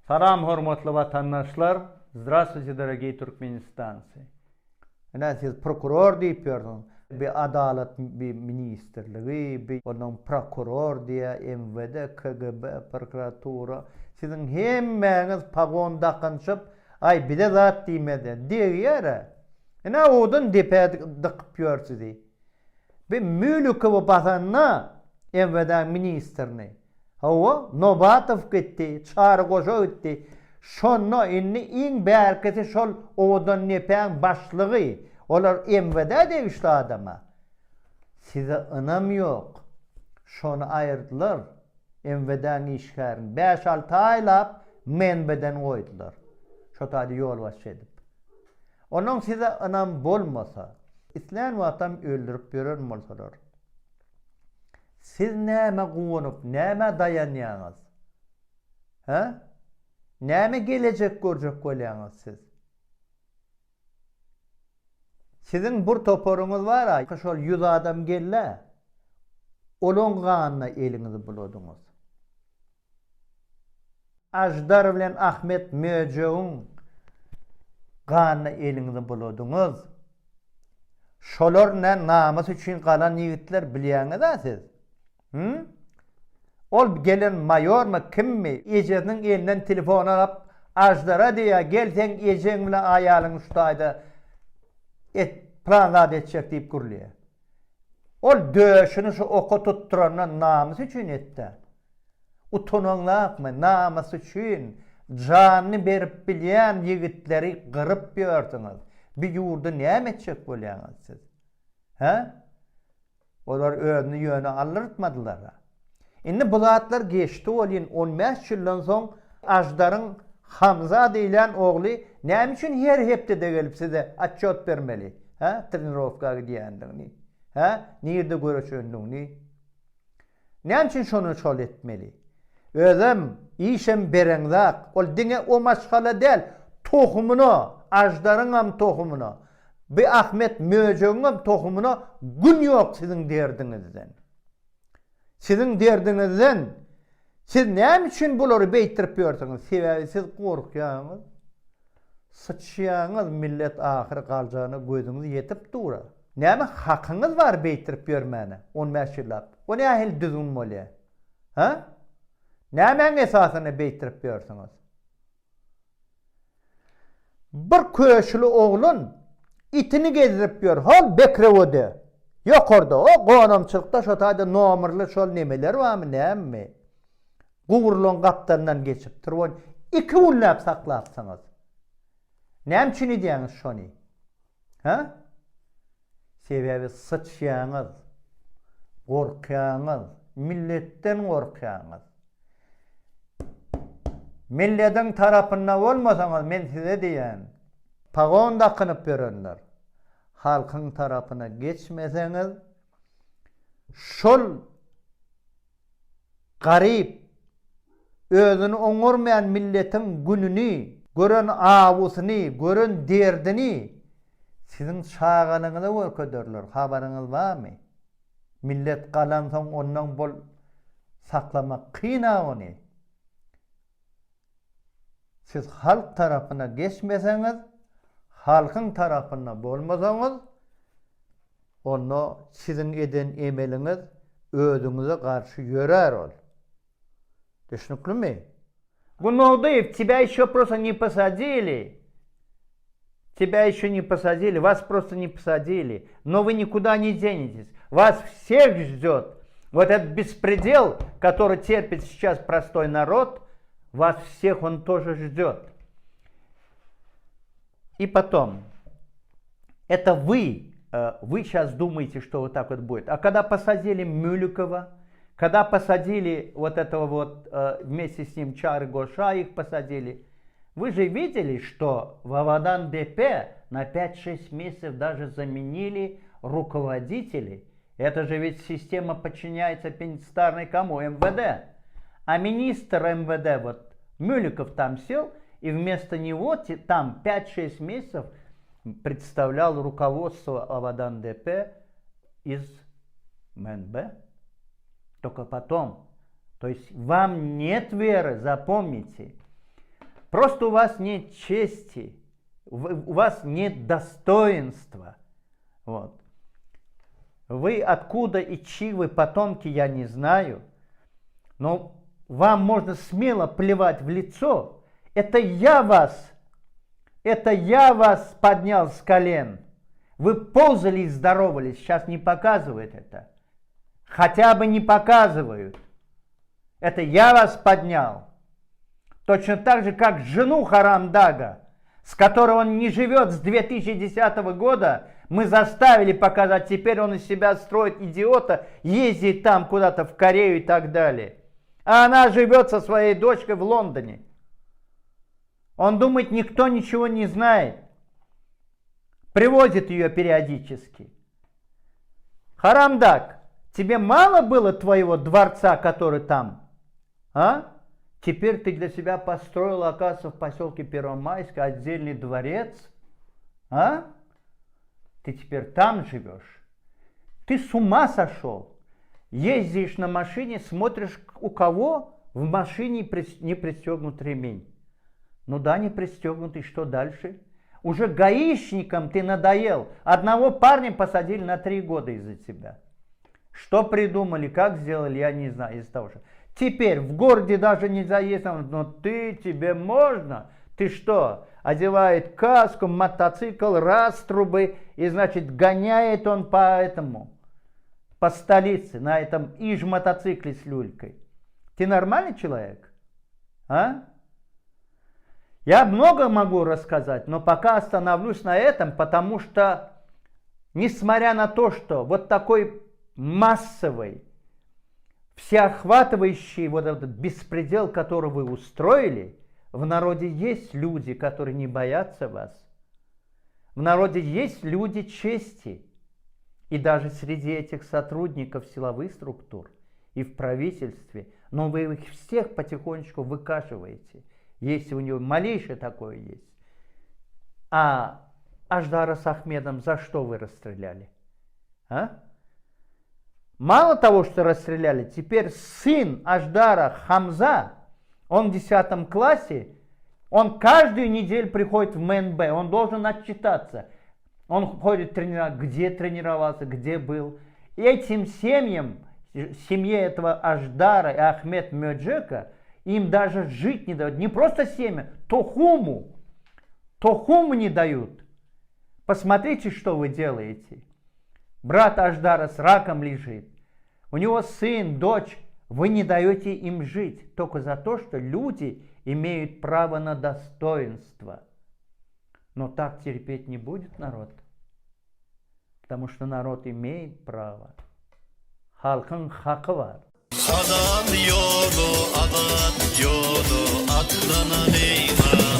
Salam hormatly vatandaşlar. Здравствуйте, дорогие туркменистанцы. Siz prokuror deyip gördün. Bir adalet bir ministerliği, bir onun prokuror diye MVD, KGB, prokuratura. Sizin hemmeniz pagon takınşıp, ay bir de zat diymedi. Diyor ya. Odun depe dıkıp görsüz. Bir mülükü basanına MVD ministerini. Hava Nobatov gitti, Çağrı Koca gitti. Şonno inni in berketi şol odan nepen başlığı. Olar MVD de işte adama. Size ınam yok. Şonu ayırdılar. MVD'nin işlerini 5-6 aylap menbeden koydular. Şu tadı yol baş edip. Onun size ınam bolmasa, İslam vatan öldürüp görür molsalar. Siz näme guwunup, näme dayanýaňyz? Ha? Näme gelecek görjek bolýaňyz siz? Sizin bir toporunuz var, şol 100 adam gelle. Olon ganyna elinizi bulodunuz. Ajdar bilen Ahmet Möjeğin ganyna elinizi bulodunuz. Şolar ne namus üçin kalan yigitler bilýäňiz da siz. Ol gelen mayor mu kim mi? Ece'nin elinden telefon alıp Ajdara diye gelsen Ece'nin bilen ayalın ustaydı planlar edecek deyip kuruluyor. Ol döşünü şu oku tutturanlar namus için etti. Utananlar mı? Namus için canını berip bilyen yigitleri kırıp gördünüz. Bir yurdu ne edecek bolýaňyz siz? Ha? Olar özünü yönü alırtmadılar. Indi bu zatlar geçti olin 15 yıldan soň Ajdar'ın Hamza diýilen ogly näme üçin her hepde de gelip size atçot bermeli? Ha? Trenirovka gidiýändigini. Ha? Nirde görüşendigini. Näme üçin şonu çol etmeli? Özüm işem bereňzak, ol diňe o maşgala däl, tohumunu, Ajdar'ın am tohumunu, bir Ahmet Möjeğin tohumunu gün yok sizin derdinizden. Sizin derdinizden siz näme üçin bulary beýtirip ýörsiňiz? Sebebi siz gorkýaňyz, sıçýaňyz millet ahyry galjany gözüňiz ýetip dura. Näme hakyňyz bar beýtirip ýörmäne 15 ýyllap? O nähil düzgün bolýar? Ha? Nämeň esasyny beýtirip ýörsiňiz? Bir köşlü oğlun itini gezdirip ýör. Hal bekrewede. Ýokarda o gonamçylykda şo taýda nomerli şol nemeler barmy, näme? Gowurlan gapdandan geçip turýan 2 ullap saklapsyňyz. Näme üçin edýäňiz şonu? Ha? Sebebi sıçýaňyz, gorkýaňyz, milletden gorkýaňyz. Milletin tarapynda bolmasaňyz men size diýen, pagon da kınıp berenler. Halkın tarafına geçmeseňiz, şol garip, özüni oňurmayan milletin gününi, gören awusyny, gören derdini sizin şaganyňyza köderler. Habaryňyz barmy? Millet galan soň ondan bol saklamak kıyna onu. Siz halk tarafına geçmeseňiz, halkın tarafına bolmasaňyz, onu sizin eden emeliniz özüňize karşı ýörer ol. Düşünüklümi? Гунолдыев, тебя еще просто не посадили. Тебя еще не посадили, вас просто не посадили. Но вы никуда не денетесь. Вас всех ждет. Вот этот беспредел, который терпит сейчас простой народ, вас всех он тоже ждет. И потом, это вы сейчас думаете, что вот так вот будет. А когда посадили Мюликова, когда посадили вот этого вот, вместе с ним Чары Гоша, их посадили, вы же видели, что в Авадан ДП на 5-6 месяцев даже заменили руководителей. Это же ведь система подчиняется пенитенциарной кому? МВД. А министр МВД, вот Мюликов там сел, и вместо него там 5-6 месяцев представлял руководство Авадан ДП из МНБ. Только потом. То есть вам нет веры, запомните. Просто у вас нет чести, у вас нет достоинства. Вот. Вы откуда и чьи вы потомки, я не знаю, но вам можно смело плевать в лицо. Это я вас поднял с колен. Вы ползали и здоровались, сейчас не показывают это. Хотя бы не показывают. Это я вас поднял. Точно так же, как жену Харамдага, с которой он не живет с 2010 года, мы заставили показать, теперь он из себя строит идиота, ездит там куда-то в Корею и так далее. А она живет со своей дочкой в Лондоне. Он думает, никто ничего не знает. Привозит ее периодически. Харамдаг, тебе мало было твоего дворца, который там? А? Теперь ты для себя построил, оказывается, в поселке Первомайск отдельный дворец? А? Ты теперь там живешь? Ты с ума сошел? Ездишь на машине, смотришь, у кого в машине не пристегнут ремень. Ну да, не пристегнутый, что дальше? Уже гаишникам ты надоел. Одного парня посадили на 3 года из-за тебя. Что придумали, как сделали, я не знаю, из-за того, что... Теперь в городе даже нельзя ездить, но тебе можно. Ты что, одевает каску, мотоцикл, раструбы, и значит гоняет он по столице, на этом мотоцикле с люлькой. Ты нормальный человек? А? Я много могу рассказать, но пока остановлюсь на этом, потому что, несмотря на то, что вот такой массовый, всеохватывающий вот этот беспредел, который вы устроили, в народе есть люди, которые не боятся вас. В народе есть люди чести. И даже среди этих сотрудников силовых структур и в правительстве, но вы их всех потихонечку выкашиваете, если у него малейшее такое есть. А Аждара с Ахмедом за что вы расстреляли? А? Мало того, что расстреляли, теперь сын Аждара Хамза, он в 10 классе, он каждую неделю приходит в МНБ, он должен отчитаться. Он ходит тренироваться, где тренировался, где был. И этим семьям, семье этого Аждара и Ахмед Мёджека, им даже жить не дают. Не просто семя, тохуму не дают. Посмотрите, что вы делаете. Брат Аждара с раком лежит. У него сын, дочь. Вы не даете им жить только за то, что люди имеют право на достоинство. Но так терпеть не будет народ. Потому что народ имеет право. Halkın hakkı var. Adam yolu, alan yolu, aklına değmez.